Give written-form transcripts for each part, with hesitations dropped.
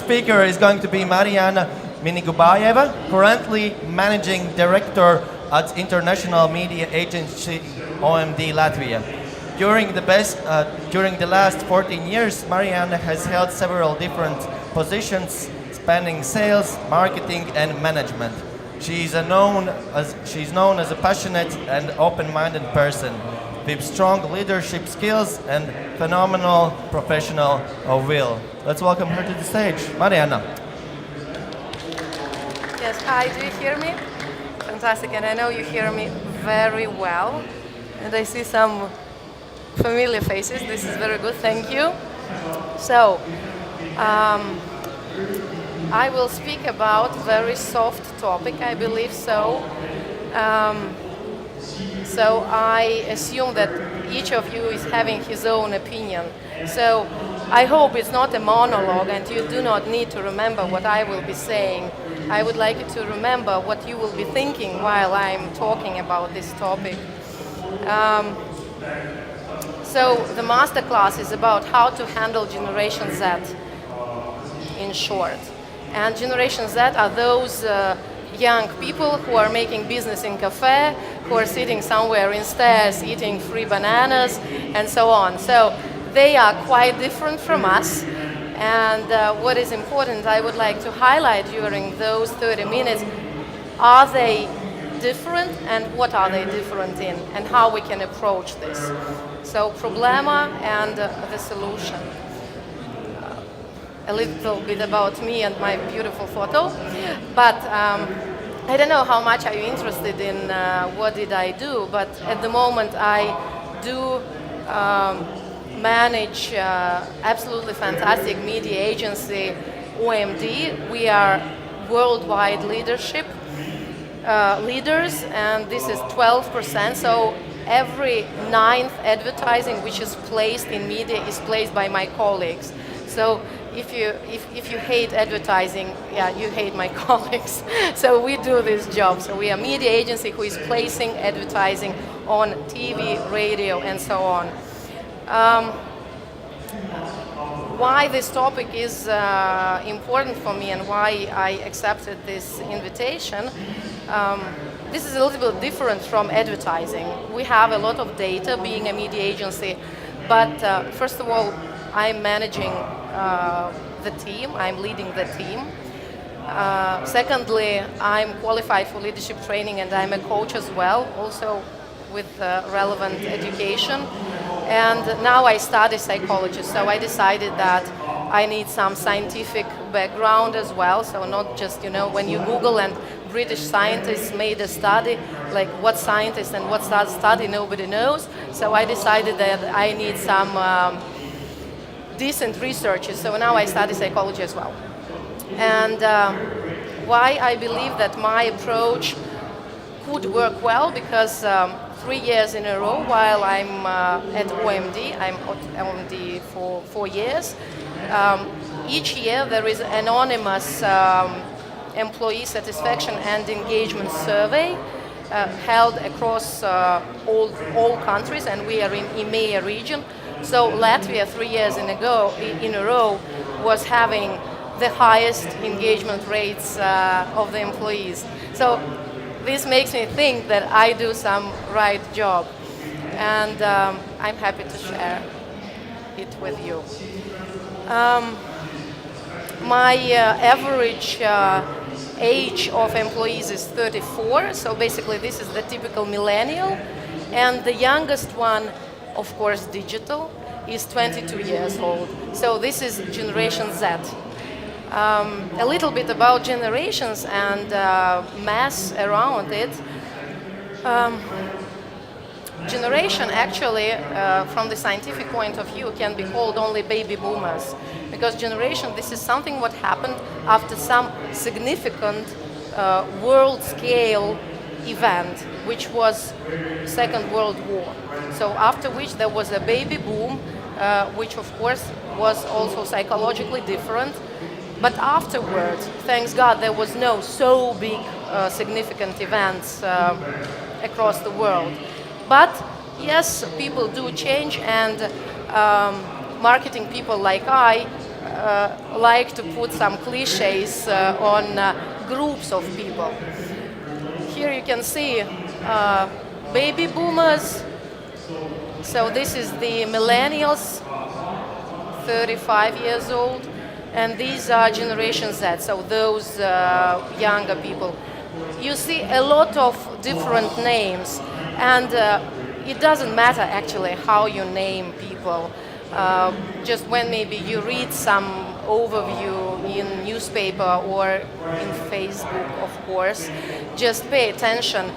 speaker is going to be Marianna Minigubajeva, currently managing director at international media agency OMD Latvia. During the last 14 years, Marianna has held several different positions spanning sales, marketing, and management. She's known as a passionate and open-minded person with strong leadership skills and phenomenal professional will. Let's welcome her to the stage. Marianna. Yes, hi, do you hear me? Fantastic, and I know you hear me very well. And I see some familiar faces. This is very good, thank you. So, I will speak about very soft topic, I believe so. So I assume that each of you is having his own opinion. So I hope it's not a monologue and you do not need to remember what I will be saying. I would like you to remember what you will be thinking while I'm talking about this topic. So the masterclass is about how to handle Generation Z, in short. And Generation Z are those young people who are making business in cafe, who are sitting somewhere in stairs eating free bananas, and so on. So they are quite different from us. And what is important, I would like to highlight during those 30 minutes, are they different and what are they different in, and how we can approach this. So problema and the solution. A little bit about me and my beautiful photo, but I don't know how much are you interested in what did I do, but at the moment I do manage absolutely fantastic media agency OMD. We are worldwide leadership leaders, and this is 12%, so every 9th advertising which is placed in media is placed by my colleagues. So if you hate advertising, yeah, you hate my colleagues. So we do this job. So we are a media agency who is placing advertising on TV, radio, and so on. Why this topic is important for me and why I accepted this invitation, this is a little bit different from advertising. We have a lot of data being a media agency, but first of all, I'm managing the team, I'm leading the team. Secondly, I'm qualified for leadership training and I'm a coach as well, also with relevant education. And now I study psychology, so I decided that I need some scientific background as well, so not just, when you Google and British scientists made a study, like what scientist and what study, nobody knows. So I decided that I need some decent researchers, so now I study psychology as well. And why I believe that my approach could work well, because 3 years in a row while I'm at OMD, I'm at OMD for 4 years, each year there is an anonymous employee satisfaction and engagement survey held across all countries, and we are in EMEA region. So Latvia 3 years in a row was having the highest engagement rates of the employees. So this makes me think that I do some right job, and I'm happy to share it with you. My average age of employees is 34, so basically this is the typical millennial, and the youngest one, of course digital, is 22 years old. So this is Generation Z. A little bit about generations and mass around it. Generation actually, from the scientific point of view, can be called only baby boomers, because generation, this is something what happened after some significant world scale event, which was Second World War. So after which there was a baby boom, which of course was also psychologically different. But afterwards, thanks God, there was no so big significant events across the world. But yes, people do change, and marketing people like I like to put some cliches on groups of people. Here you can see baby boomers. So this is the millennials, 35 years old, and these are Generation Z, so those younger people. You see a lot of different names, and it doesn't matter actually how you name people. Just when maybe you read some overview in newspaper or in Facebook, of course, just pay attention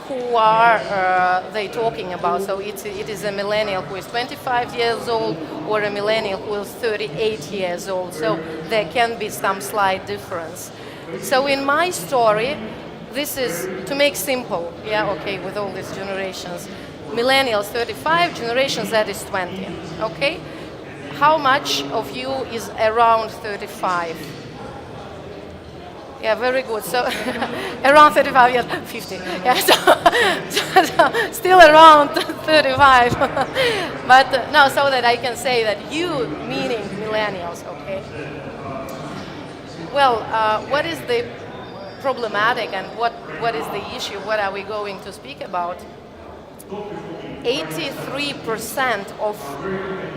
who are they talking about. So it is a millennial who is 25 years old or a millennial who is 38 years old. So there can be some slight difference. So in my story, this is to make simple, yeah, okay, with all these generations. Millennials 35, Generation Z is 20, okay? How much of you is around 35? Yeah, very good. So around 35 years, 50. Yeah, so still around 35. But no, so that I can say that you, meaning millennials, okay? Well, what is the problematic and what is the issue? What are we going to speak about? 83% of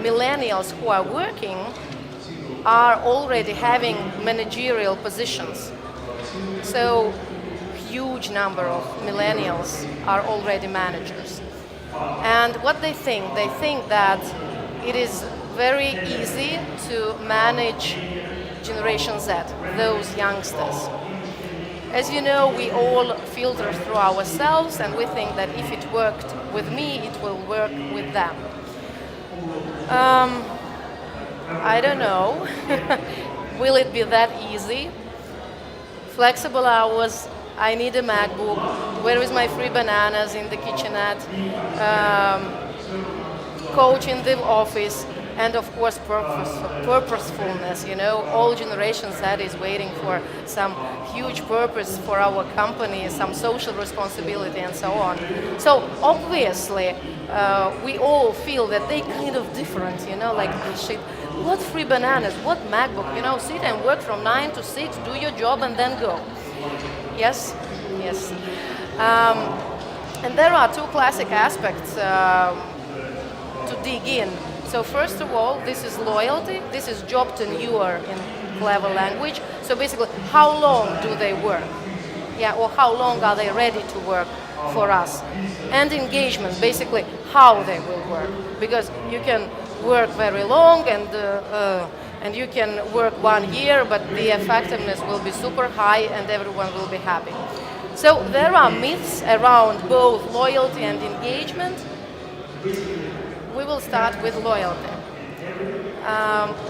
millennials who are working are already having managerial positions. So huge number of millennials are already managers. And what they think that it is very easy to manage Generation Z, those youngsters. As you know, we all filter through ourselves, and we think that if it worked with me, it will work with them. I don't know. Will it be that easy? Flexible hours, I need a MacBook, where is my free bananas in the kitchenette, coach in the office, and of course purposefulness, you know, all generations that is waiting for some huge purpose for our company, some social responsibility and so on. So obviously we all feel that they kind of different, you know, like, oh, shit, what free bananas, what MacBook, you know, sit and work from 9 to 6, do your job and then go. Yes, yes. And there are two classic aspects to dig in. So first of all, this is loyalty. This is job tenure in clever language. So basically, how long do they work? Yeah, or how long are they ready to work for us? And engagement, basically, how they will work. Because you can work very long and you can work 1 year, but the effectiveness will be super high and everyone will be happy. So there are myths around both loyalty and engagement. We will start with loyalty.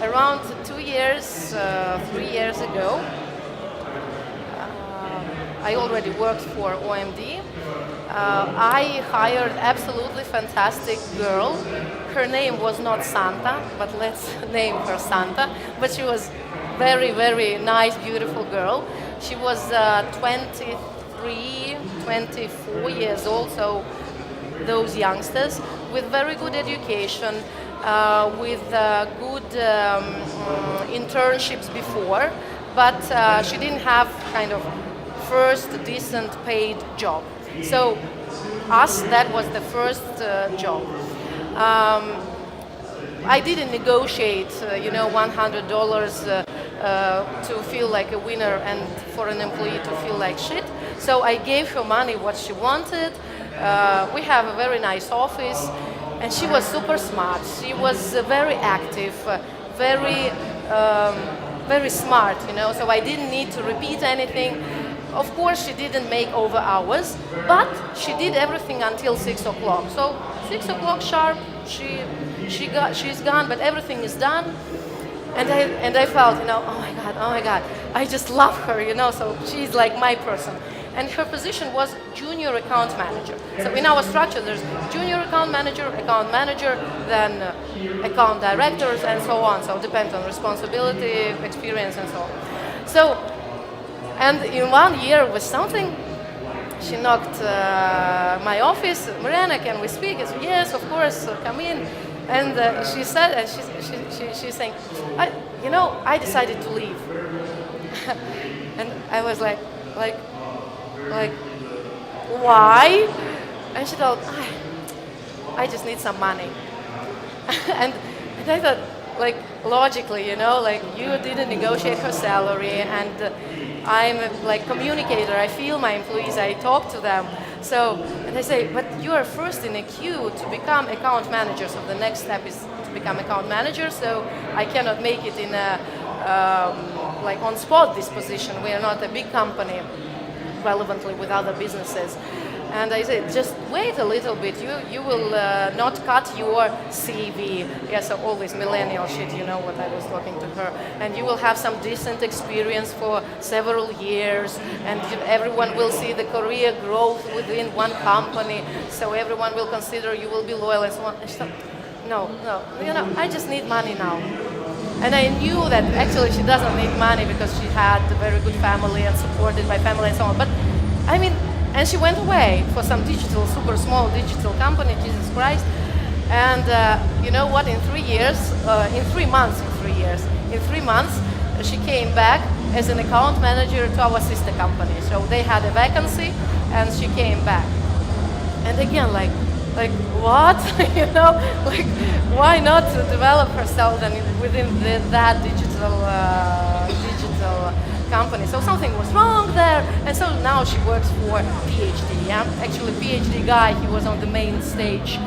Around 2 years, 3 years ago, I already worked for OMD. I hired absolutely fantastic girl. Her name was not Santa, but let's name her Santa. But she was very, very nice, beautiful girl. She was 23, 24 years old, so those youngsters with very good education, with good internships before, but she didn't have kind of first decent paid job. So us, that was the first job. I didn't negotiate, you know, $100 to feel like a winner and for an employee to feel like shit. So I gave her money what she wanted. We have a very nice office, and she was super smart. She was very active, very, very smart, you know. So I didn't need to repeat anything. Of course, she didn't make over hours, but she did everything until 6 o'clock. So 6 o'clock sharp, she's gone, but everything is done. And I felt, you know, oh my God, I just love her, you know. So she's like my person. And her position was junior account manager. So in our structure, there's junior account manager, then account directors, and so on. So it depends on responsibility, experience, and so on. So, and in 1 year with something, she knocked my office. Marianna, can we speak? I said, yes, of course, come in. And she said, and she's saying, I decided to leave. And I was like, why? And she told, I just need some money. and I thought, like, logically, like, you didn't negotiate her salary, and I'm a communicator. I feel my employees, I talk to them. So, and I say, but you are first in a queue to become account manager. So the next step is to become account manager. So I cannot make it in a on spot this position. We are not a big company, relevantly with other businesses. And I said, just wait a little bit. You will not cut your CV. Yeah, so all this millennial shit, what I was talking to her. And you will have some decent experience for several years. And everyone will see the career growth within one company. So everyone will consider you will be loyal and so on. And she said, no, I just need money now. And I knew that actually she doesn't need money because she had a very good family and supported by family and so on. But I mean, and she went away for some super small digital company, Jesus Christ. And you know what, in 3 months, she came back as an account manager to our sister company. So they had a vacancy and she came back. And again, like what? Why not to develop herself then within that digital company? So something was wrong there, and so now she works for PhD. Yeah, actually, PhD guy, he was on the main stage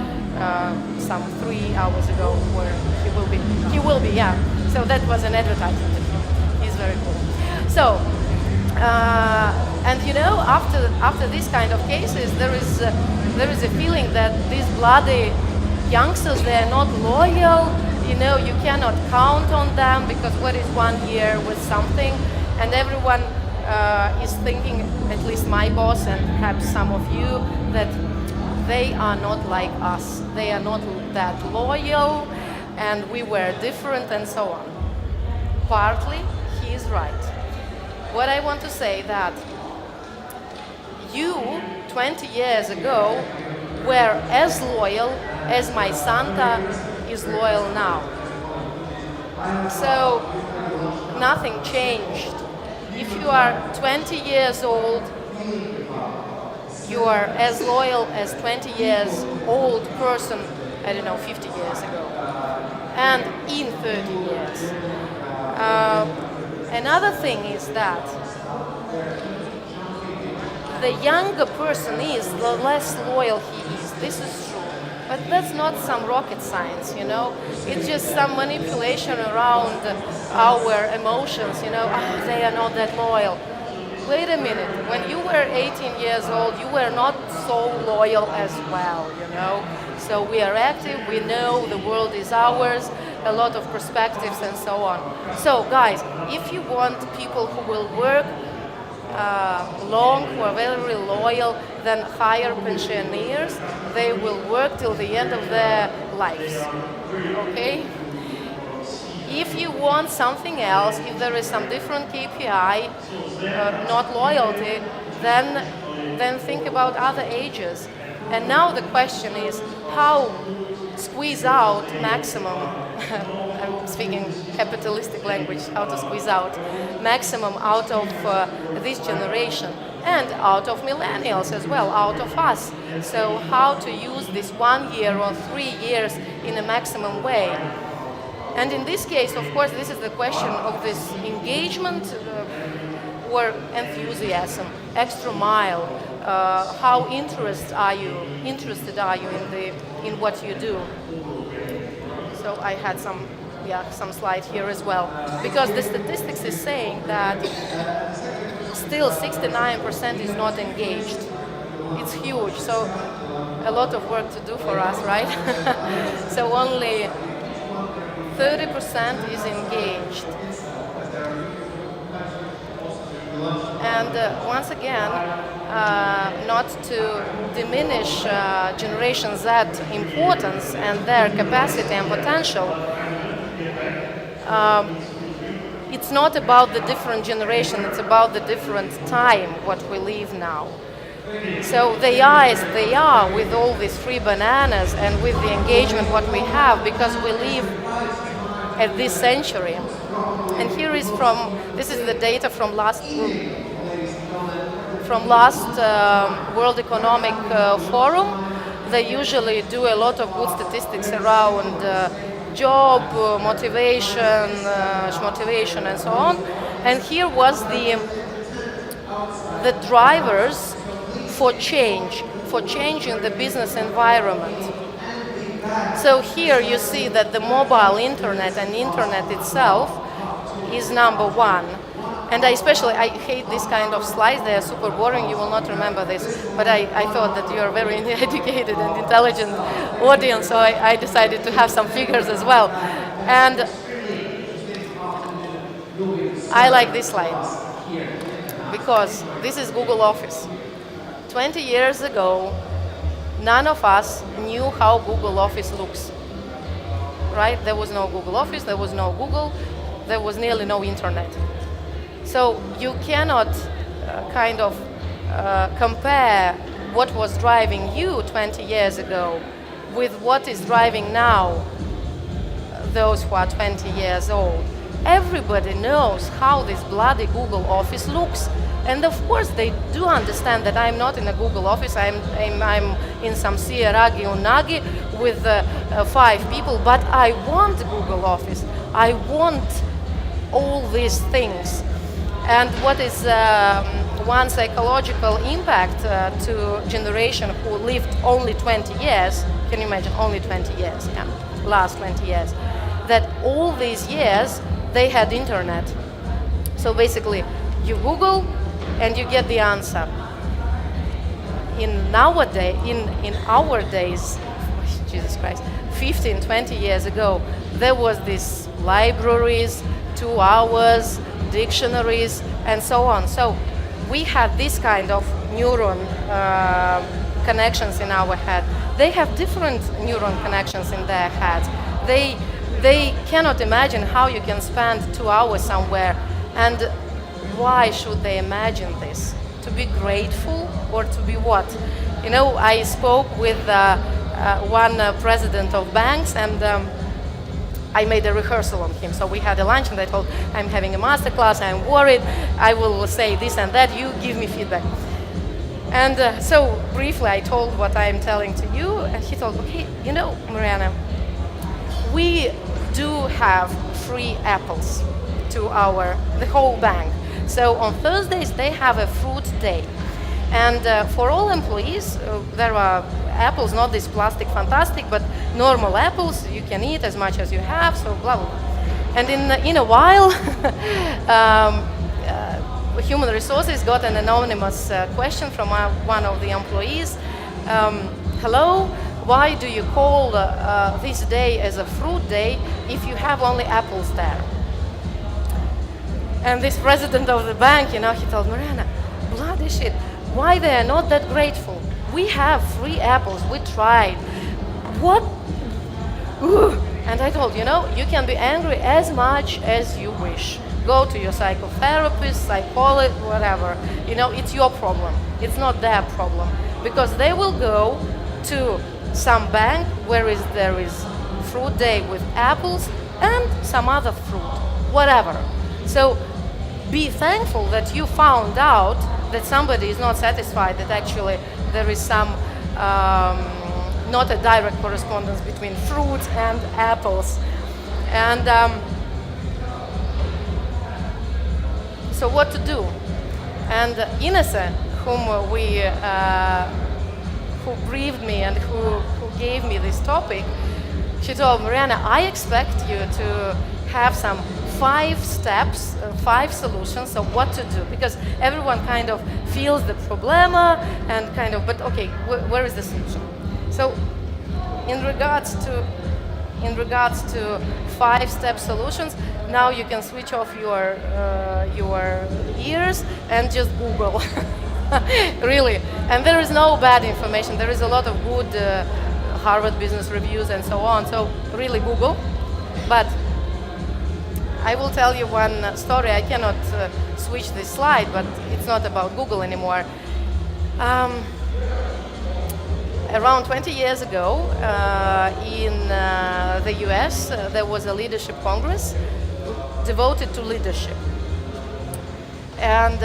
some 3 hours ago, where he will be. Yeah. So that was an advertisement. He's very cool. So. And after these kind of cases, there is a feeling that these bloody youngsters, they are not loyal. You cannot count on them because what is 1 year with something, and everyone is thinking, at least my boss and perhaps some of you, that they are not like us. They are not that loyal, and we were different, and so on. Partly, he is right. What I want to say that you, 20 years ago, were as loyal as my Santa is loyal now. So nothing changed. If you are 20 years old, you are as loyal as 20 years old person, 50 years ago, and in 30 years. Another thing is that the younger person is, the less loyal he is. This is true. But that's not some rocket science, It's just some manipulation around our emotions, they are not that loyal. Wait a minute, when you were 18 years old, you were not so loyal as well, So we are active, we know the world is ours, a lot of perspectives and so on. So guys, if you want people who will work long, who are very loyal, then hire pensioners. They will work till the end of their lives. Okay? If you want something else, if there is some different KPI, not loyalty, then think about other ages. And now the question is how squeeze out maximum, I'm speaking capitalistic language, how to squeeze out maximum out of this generation and out of millennials as well, out of us. So how to use this 1 year or 3 years in a maximum way. And in this case, of course, this is the question of this engagement or enthusiasm, extra mile. How interested are you in what you do? So I had some slide here as well, because the statistics is saying that still 69% is not engaged. It's huge, so a lot of work to do for us, right? So only 30% is engaged. And once again, not to diminish Generation Z importance and their capacity and potential, it's not about the different generation, it's about the different time what we live now. So they are as they are with all these free bananas and with the engagement what we have because we live at this century. And here is this is the data from last World Economic Forum. They usually do a lot of good statistics around job, motivation, and so on. And here was the drivers for change in the business environment. So here you see that the mobile internet and internet itself is number one. And I hate this kind of slides. They are super boring. You will not remember this. But I thought that you are very educated and intelligent audience, so I decided to have some figures as well. And I like this slide because this is Google Office. 20 years ago, none of us knew how Google Office looks. Right? There was no Google Office, there was no Google, there was nearly no internet. So you cannot compare what was driving you 20 years ago with what is driving now those who are 20 years old. Everybody knows how this bloody Google Office looks. And of course they do understand that I'm not in a Google Office, I'm in some Sierragi Unagi with 5 people, but I want Google Office. I want all these things. And what is one psychological impact to generation who lived only 20 years, can you imagine, only 20 years, yeah, last 20 years, that all these years they had internet. So basically you Google and you get the answer. In our days, Jesus Christ, 15, 20 years ago, there was this libraries, 2 hours, dictionaries, and so on. So we had this kind of neuron connections in our head. They have different neuron connections in their heads. They cannot imagine how you can spend 2 hours somewhere. And why should they imagine this? To be grateful or to be what? You know, I spoke with one president of banks, and I made a rehearsal on him. So we had a lunch and I told, I'm having a master class, I'm worried, I will say this and that, you give me feedback. And so briefly I told what I'm telling to you, and he told, okay, you know, Marianna, we do have free apples to the whole bank. So on Thursdays they have a fruit day. And for all employees, there are apples, not this plastic fantastic, but normal apples. You can eat as much as you have, so blah, blah, blah. And in a while, Human Resources got an anonymous question from one of the employees. Hello, why do you call this day as a fruit day if you have only apples there? And this president of the bank, you know, he told Marianna, bloody shit, why they are not that grateful? We have free apples, we tried. What? Ugh. And I told, you know, you can be angry as much as you wish. Go to your psychotherapist, psychologist, whatever. You know, it's your problem. It's not their problem. Because they will go to some bank where there is fruit day with apples and some other fruit, whatever. So be thankful that you found out that somebody is not satisfied, that actually there is some, not a direct correspondence between fruits and apples. And so what to do? And Ines, who briefed me and who gave me this topic, she told Marianna, I expect you to have some 5 steps, 5 solutions of what to do, because everyone kind of feels the problema and kind of, but okay, where is the solution? So in regards to 5-step solutions, now you can switch off your ears and just Google. Really. And there is no bad information. There is a lot of good Harvard Business Reviews and so on. So really Google. But I will tell you one story. I cannot switch this slide, but it's not about Google anymore. Um, Around 20 years ago, in the US, there was a leadership congress devoted to leadership. And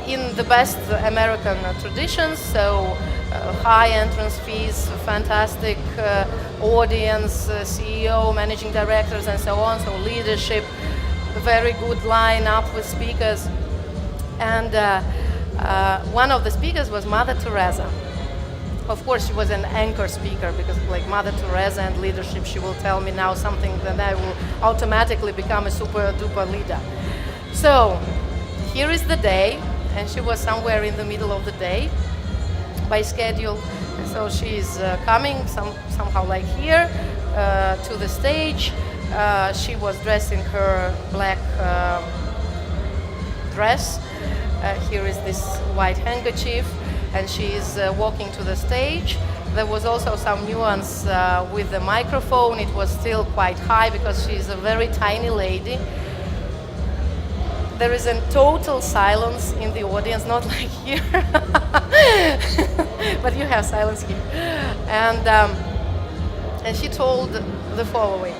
in the best American traditions, so high entrance fees, fantastic audience, CEO, managing directors, and so on, so leadership, very good lineup with speakers. And one of the speakers was Mother Teresa. Of course, she was an anchor speaker because, like Mother Teresa and leadership, she will tell me now something that I will automatically become a super duper leader. So, here is the day, and she was somewhere in the middle of the day by schedule. And so she's coming somehow like here to the stage. She was dressed in her black dress. Here is this white handkerchief. And she's walking to the stage. There was also some nuance with the microphone. It was still quite high because she's a very tiny lady. There is a total silence in the audience, not like here, but you have silence here. And she told the following: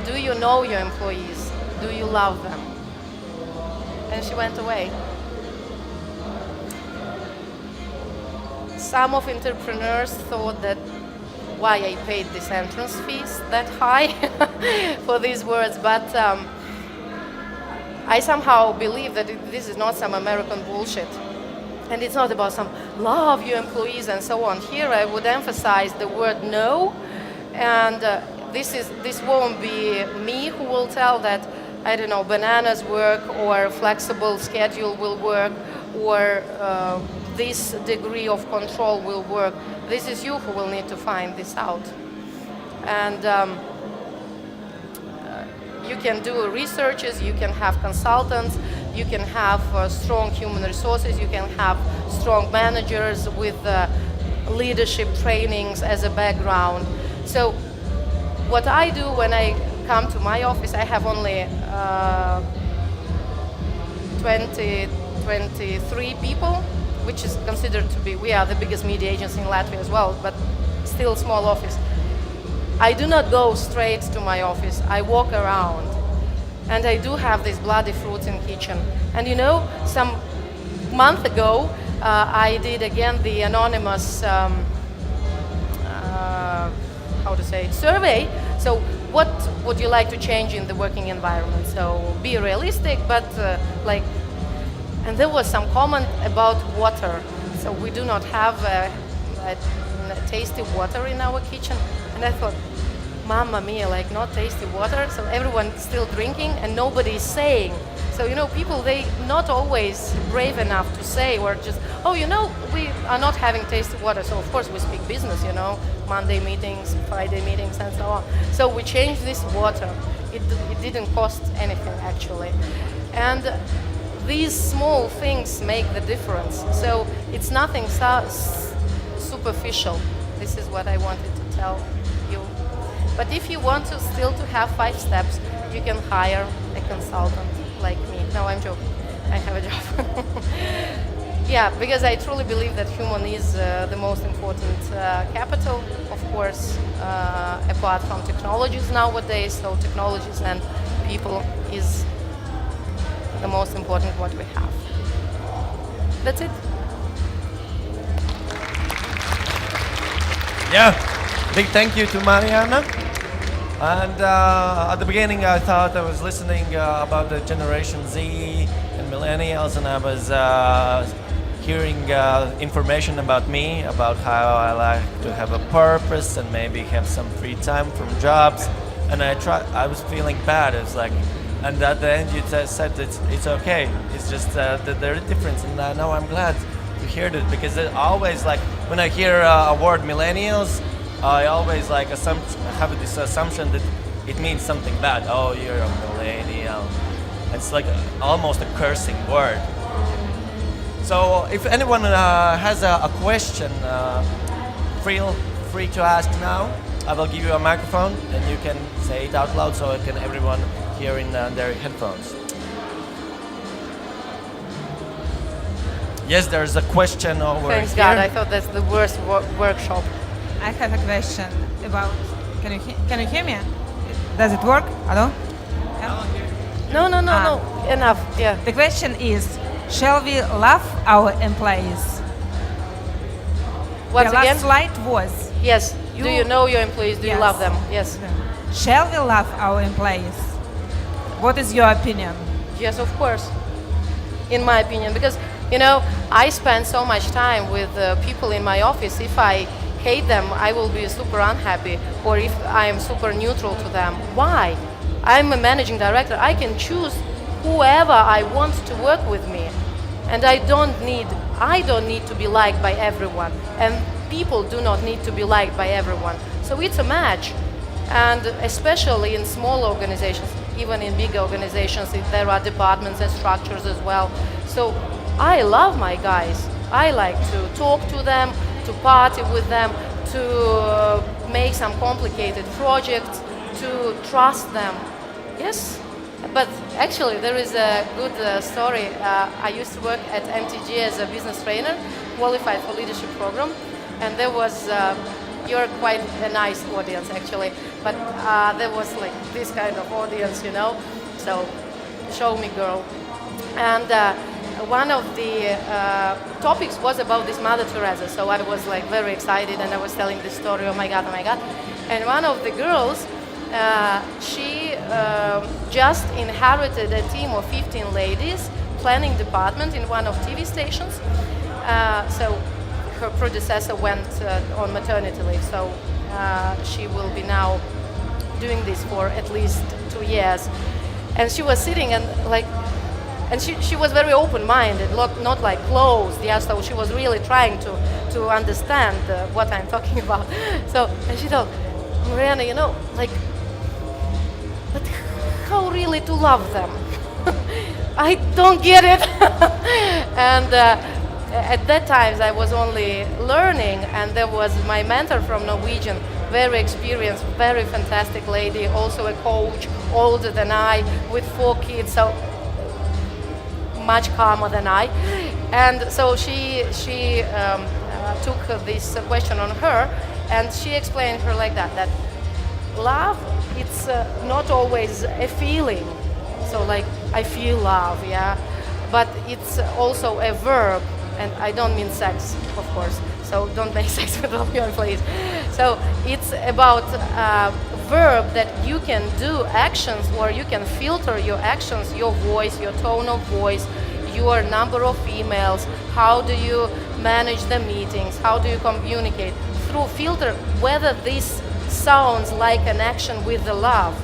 "Do you know your employees? Do you love them?" And she went away. Some of entrepreneurs thought that why I paid these entrance fees that high for these words, but I somehow believe that this is not some American bullshit. And it's not about some love your employees and so on. Here I would emphasize the word no, and this won't be me who will tell that, I don't know, bananas work or flexible schedule will work or this degree of control will work. This is you who will need to find this out. And you can do researches, you can have consultants, you can have strong human resources, you can have strong managers with leadership trainings as a background. So what I do when I come to my office, I have only 23 people, which is considered to be, we are the biggest media agency in Latvia as well, but still small office. I do not go straight to my office. I walk around, and I do have these bloody fruits in kitchen. And you know, some month ago, I did again the anonymous, survey. So what would you like to change in the working environment? So be realistic, but and there was some comment about water. So we do not have tasty water in our kitchen. And I thought, Mamma mia, like not tasty water. So everyone still drinking and nobody is saying. So, you know, people, they not always brave enough to say or just, oh, you know, we are not having tasty water. So of course we speak business, you know, Monday meetings, Friday meetings and so on. So we changed this water. It didn't cost anything actually. And these small things make the difference. So it's nothing superficial. This is what I wanted to tell you. But if you want to still to have 5 steps, you can hire a consultant like me. No, I'm joking. I have a job. Yeah, because I truly believe that human is the most important capital, of course, apart from technologies nowadays. So technologies and people is the most important what we have. That's it. Yeah, big thank you to Marianna. And at the beginning, I thought I was listening about the Generation Z and Millennials, and I was hearing information about me, about how I like to have a purpose and maybe have some free time from jobs. And I was feeling bad. It's like, and at the end, you said it's okay. It's just that there is a difference, and now I'm glad to hear that, because it always, like, when I hear a word millennials, I always have this assumption that it means something bad. Oh, you're a millennial. It's like almost a cursing word. So if anyone has a question, feel free to ask now. I will give you a microphone and you can say it out loud so can everyone hear in their headphones. Yes, there's a question over Thanks here. God, I thought that's the worst workshop. I have a question about. Can you hear me? Does it work? Hello? No, enough. Yeah. The question is, shall we love our employees? Once the again, last slide was. yes. Do you know your employees? Do you Yes. love them? Yes. Shall we love our employees? What is your opinion? Yes, of course. In my opinion, because I spend so much time with people in my office. If I hate them, I will be super unhappy. Or if I am super neutral to them, why? I'm a managing director. I can choose whoever I want to work with me, and I don't need to be liked by everyone, and people do not need to be liked by everyone. So it's a match, and especially in small organizations, even in big organizations, there are departments and structures as well. So I love my guys. I like to talk to them, to party with them, to make some complicated projects, to trust them. Yes, but actually there is a good story. I used to work at MTG as a business trainer, qualified for leadership program, and there was, you're quite a nice audience actually, but there was like this kind of audience, so show me girl. And one of the topics was about this Mother Teresa, so I was like very excited and I was telling this story, oh my God. And one of the girls, she just inherited a team of 15 ladies, planning department in one of TV stations. So her predecessor went on maternity leave, so she will be now doing this for at least 2 years. And she was sitting and she was very open-minded, not like closed. Yeah, so she was really trying to understand what I'm talking about. So, and she thought, Marianna, but how really to love them? I don't get it. And at that time I was only learning, and there was my mentor from Norwegian, very experienced, very fantastic lady, also a coach, older than I, with 4 kids, so much calmer than I. And so she took this question on her, and she explained her like that love, it's not always a feeling. So like I feel love, yeah, but it's also a verb, and I don't mean sex, of course. So don't make sex with all your employees. So it's about a verb that you can do actions, or you can filter your actions, your voice, your tone of voice, your number of emails, how do you manage the meetings, how do you communicate, through filter whether this sounds like an action with the love.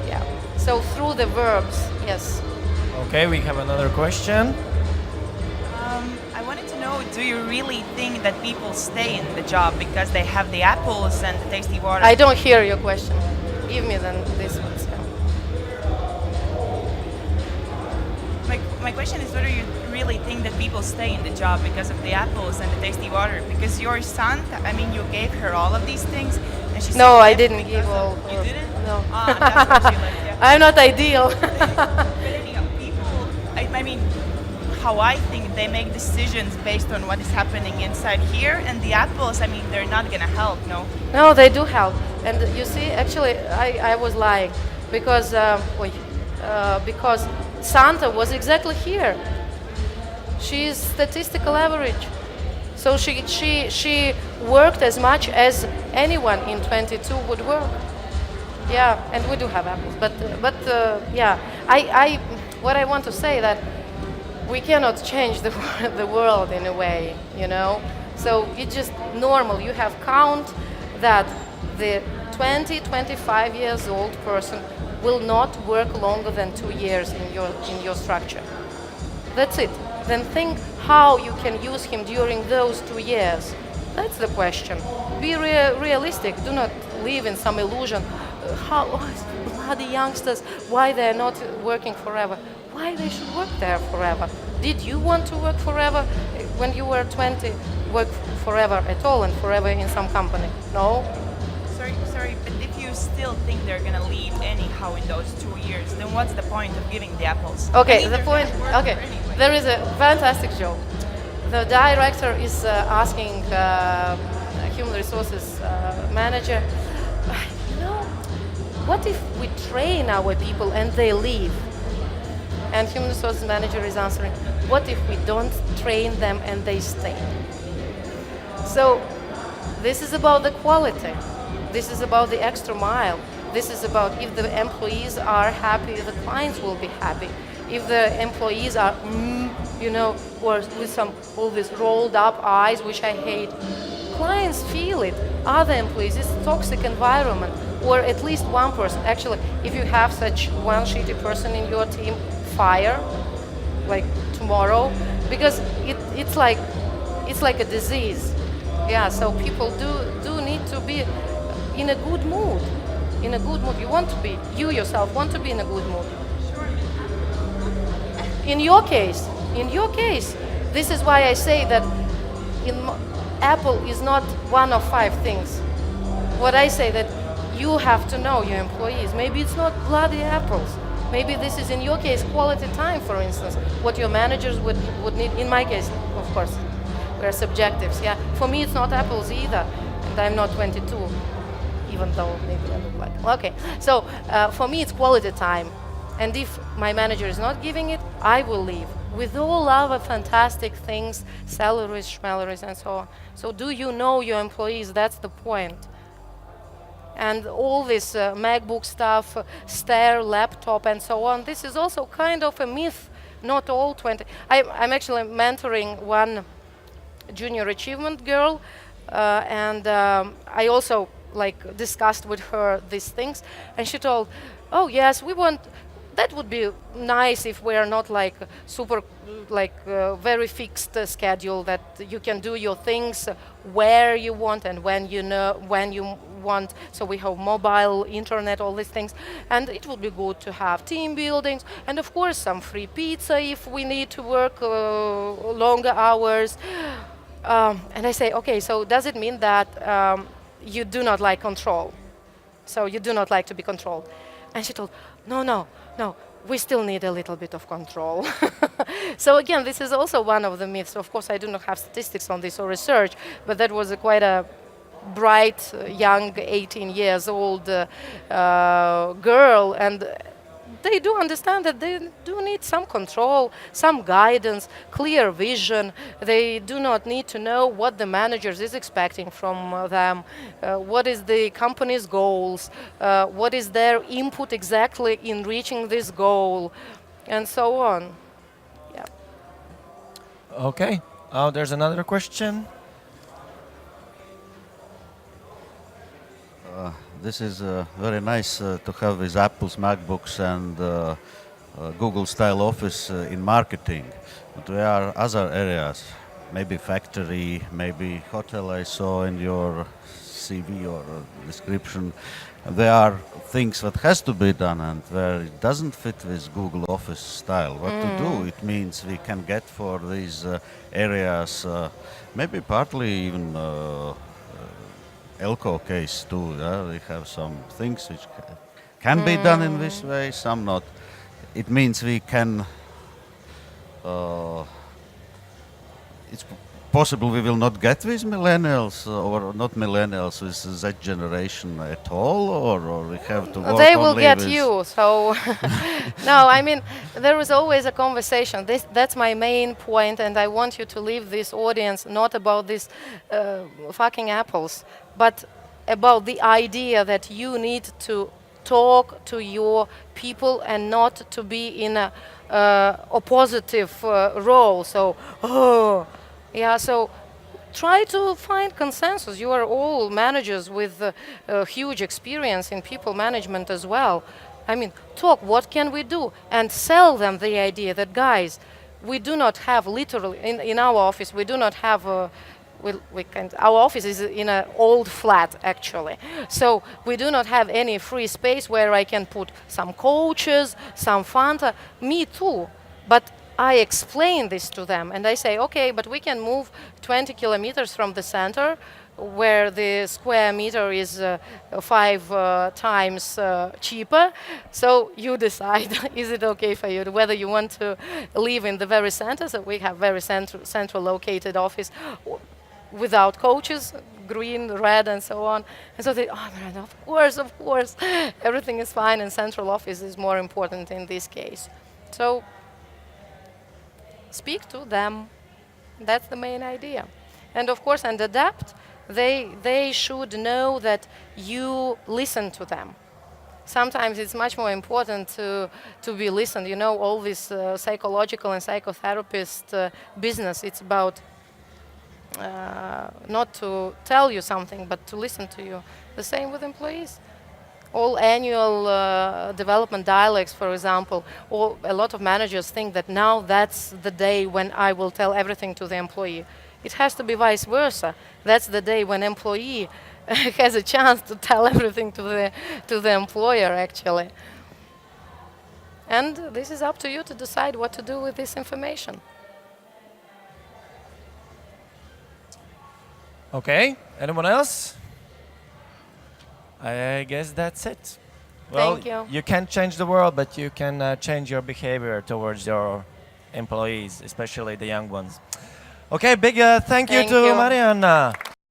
Yeah, so through the verbs, yes. Okay, we have another question. I wanted to know, do you really think that people stay in the job because they have the apples and the tasty water? I don't hear your question. Give me then this one. My question is whether you really think that people stay in the job because of the apples and the tasty water. Because your son, you gave her all of these things, and she No, said I didn't give all. You didn't? No. Ah, that's what she liked, yeah. I'm not ideal. But anyhow, people, how I think they make decisions based on what is happening inside here, and the apples, they're not gonna help, no? No, they do help. And you see, actually, I was lying because Santa was exactly here. She is statistical average. So she worked as much as anyone in 22 would work. Yeah, and we do have apples, but yeah, what I want to say that we cannot change the world in a way, So it's just normal. You have count that the 25 years old person will not work longer than 2 years in your structure. That's it. Then think how you can use him during those 2 years. That's the question. Be realistic. Do not live in some illusion. Bloody youngsters, why they're not working forever? Why they should work there forever? Did you want to work forever when you were 20? Work forever at all and forever in some company? No? Sorry, but if you you still think they're gonna leave anyhow in those 2 years, then what's the point of giving the apples? Okay, I mean, the they're point. gonna work Okay, anyway. there is a fantastic joke. The director is asking human resources manager, you know, what if we train our people and they leave? And human resources manager is answering, what if we don't train them and they stay? So this is about the quality. This is about the extra mile. This is about if the employees are happy, the clients will be happy. If the employees are, or with some all these rolled up eyes, which I hate, clients feel it. Other employees, it's a toxic environment, or at least one person. Actually, if you have such one shitty person in your team, fire, like tomorrow, because it's like a disease. Yeah, so people do need to be in a good mood. In a good mood. You yourself want to be in a good mood. In your case, this is why I say that Apple is not one of 5 things. What I say that you have to know your employees. Maybe it's not bloody apples. Maybe this is, in your case, quality time, for instance, what your managers would need. In my case, of course, we're subjectives. Yeah, for me, it's not apples either, and I'm not 22, even though maybe I look like. Okay, so for me, it's quality time, and if my manager is not giving it, I will leave with all other fantastic things, salaries, schmalaries, and so on. So, do you know your employees? That's the point. And all this MacBook stuff, Stair, laptop, and so on, this is also kind of a myth. Not all 20. I'm actually mentoring one junior achievement girl, and I also discussed with her these things, and she told, "Oh yes, we want. That would be nice if we're not super, very fixed schedule that you can do your things where you want and when you want. So we have mobile, internet, all these things, and it would be good to have team buildings and of course some free pizza if we need to work longer hours." And I say, okay, so does it mean that you do not like control? So you do not like to be controlled? And she told, no, we still need a little bit of control. So again, this is also one of the myths. Of course, I do not have statistics on this or research, but that was quite a bright, young, 18 years old girl, and they do understand that they do need some control, some guidance, clear vision. They do not need to know what the manager is expecting from them, what is the company's goals, what is their input exactly in reaching this goal, and so on. Yeah. Okay. There's another question. This is very nice to have these Apple's MacBooks and Google-style office in marketing. But there are other areas, maybe factory, maybe hotel I saw in your CV or description. There are things that has to be done and where it doesn't fit with Google Office style. What to do? It means we can get for these areas, maybe partly even Elko case too. We have some things which can be done in this way, some not. It means we can. It's possible we will not get with millennials or not millennials with Z generation at all, or we have to work They will only get with you. So no, I mean there is always a conversation. That's my main point, and I want you to leave this audience not about these fucking apples, but about the idea that you need to talk to your people and not to be in a oppositive role. So, so try to find consensus. You are all managers with huge experience in people management as well. I mean, talk, what can we do? And sell them the idea that, guys, we do not have literally, in our office, we do not have our office is in an old flat, actually. So we do not have any free space where I can put some coaches, some Fanta, me too. But I explain this to them and I say, okay, but we can move 20 kilometers from the center where the square meter is 5 times cheaper. So you decide, is it okay for you, whether you want to live in the very center, so we have very central located office without coaches, green, red, and so on. And so they, oh man, of course, everything is fine, and central office is more important in this case. So speak to them. That's the main idea. And of course, and adapt. They should know that you listen to them. Sometimes it's much more important to be listened. You know, all this psychological and psychotherapist business, it's about not to tell you something, but to listen to you. The same with employees. All annual development dialogues, for example, or a lot of managers think that now that's the day when I will tell everything to the employee. It has to be vice versa. That's the day when employee has a chance to tell everything to the employer, actually. And this is up to you to decide what to do with this information. Okay, anyone else? I guess that's it. Well, Thank you. You can't change the world, but you can change your behavior towards your employees, especially the young ones. Okay, big thank you Thank to you. Marianna.